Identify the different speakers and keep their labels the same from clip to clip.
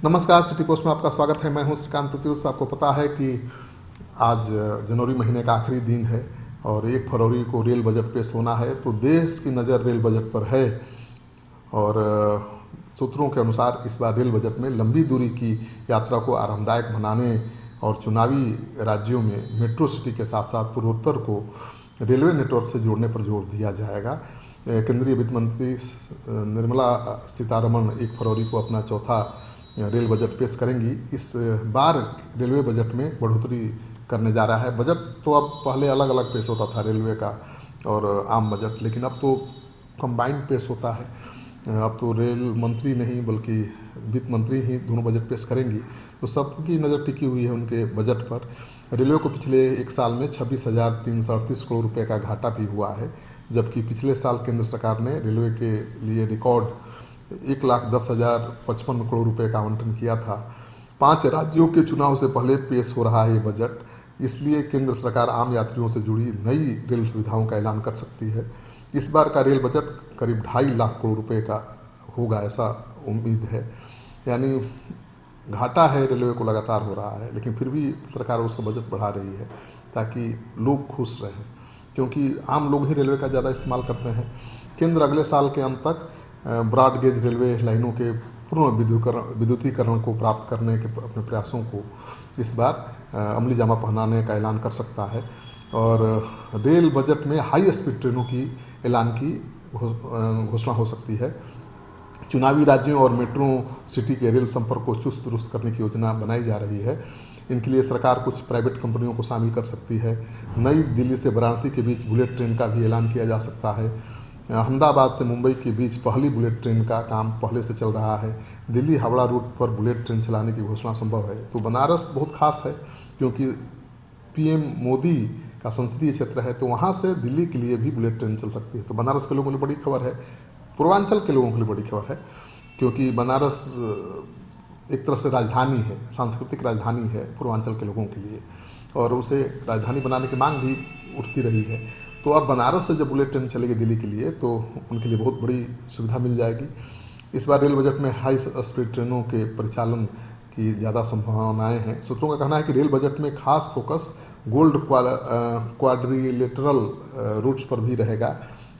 Speaker 1: नमस्कार, city post में आपका स्वागत है। मैं हूं श्रीकांत प्रत्युष। आपको पता है कि आज जनवरी महीने का आखिरी दिन है और 1 फरवरी को रेल बजट पेश होना है, तो देश की नज़र रेल बजट पर है। और सूत्रों के अनुसार इस बार रेल बजट में लंबी दूरी की यात्रा को आरामदायक बनाने और चुनावी राज्यों में मेट्रो सिटी के साथ साथ पूर्वोत्तर को रेलवे नेटवर्क से जोड़ने पर जोर दिया जाएगा। केंद्रीय वित्त मंत्री निर्मला सीतारमण 1 फरवरी को अपना चौथा रेल बजट पेश करेंगी। इस बार रेलवे बजट में बढ़ोतरी करने जा रहा है। बजट तो अब पहले अलग अलग पेश होता था, रेलवे का और आम बजट, लेकिन अब तो कंबाइंड पेश होता है। अब तो रेल मंत्री नहीं बल्कि वित्त मंत्री ही दोनों बजट पेश करेंगी, तो सबकी नज़र टिकी हुई है उनके बजट पर। रेलवे को पिछले 1 साल में 26,338 करोड़ रुपए का घाटा भी हुआ है, जबकि पिछले साल केंद्र सरकार ने रेलवे के लिए रिकॉर्ड 1,10,055 करोड़ रुपए का आवंटन किया था। 5 राज्यों के चुनाव से पहले पेश हो रहा है ये बजट, इसलिए केंद्र सरकार आम यात्रियों से जुड़ी नई रेल सुविधाओं का ऐलान कर सकती है। इस बार का रेल बजट करीब 2.5 लाख करोड़ रुपए का होगा, ऐसा उम्मीद है। यानी घाटा है, रेलवे को लगातार हो रहा है, लेकिन फिर भी सरकार उसका बजट बढ़ा रही है ताकि लोग खुश रहें, क्योंकि आम लोग ही रेलवे का ज़्यादा इस्तेमाल करते हैं। केंद्र अगले साल के अंत तक ब्रॉड गेज रेलवे लाइनों के पूर्ण विद्युतीकरण को प्राप्त करने के अपने प्रयासों को इस बार अमली जामा पहनाने का ऐलान कर सकता है। और रेल बजट में हाई स्पीड ट्रेनों की ऐलान की घोषणा हो सकती है। चुनावी राज्यों और मेट्रो सिटी के रेल संपर्क को चुस्त दुरुस्त करने की योजना बनाई जा रही है। इनके लिए सरकार कुछ प्राइवेट कंपनियों को शामिल कर सकती है। नई दिल्ली से वाराणसी के बीच बुलेट ट्रेन का भी ऐलान किया जा सकता है। अहमदाबाद से मुंबई के बीच पहली बुलेट ट्रेन का काम पहले से चल रहा है। दिल्ली हावड़ा रूट पर बुलेट ट्रेन चलाने की घोषणा संभव है। तो बनारस बहुत खास है, क्योंकि पीएम मोदी का संसदीय क्षेत्र है, तो वहाँ से दिल्ली के लिए भी बुलेट ट्रेन चल सकती है। तो बनारस के लोगों के लिए बड़ी खबर है, पूर्वांचल के लोगों के लिए बड़ी खबर है, क्योंकि बनारस एक तरह से राजधानी है, सांस्कृतिक राजधानी है पूर्वांचल के लोगों के लिए, और उसे राजधानी बनाने की मांग भी उठती रही है। तो अब बनारस से जब बुलेट ट्रेन चलेगी दिल्ली के लिए, तो उनके लिए बहुत बड़ी सुविधा मिल जाएगी। इस बार रेल बजट में हाई स्पीड ट्रेनों के परिचालन की ज़्यादा संभावनाएं हैं। सूत्रों का कहना है कि रेल बजट में खास फोकस गोल्ड क्वाड्रिलेटरल रूट्स पर भी रहेगा।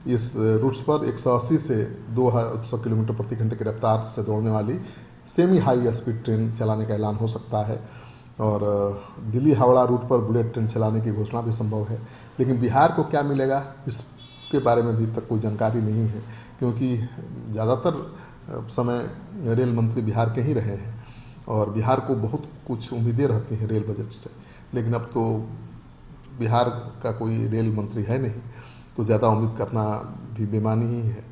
Speaker 1: इस रूट्स पर 180 से 200 किलोमीटर प्रति घंटे की रफ्तार से दौड़ने वाली सेमी हाई स्पीड ट्रेन चलाने का ऐलान हो सकता है। और दिल्ली हावड़ा रूट पर बुलेट ट्रेन चलाने की घोषणा भी संभव है। लेकिन बिहार को क्या मिलेगा, इसके बारे में अभी तक कोई जानकारी नहीं है, क्योंकि ज़्यादातर समय रेल मंत्री बिहार के ही रहे हैं और बिहार को बहुत कुछ उम्मीदें रहती हैं रेल बजट से। लेकिन अब तो बिहार का कोई रेल मंत्री है नहीं, तो ज़्यादा उम्मीद करना भी बेमानी ही है।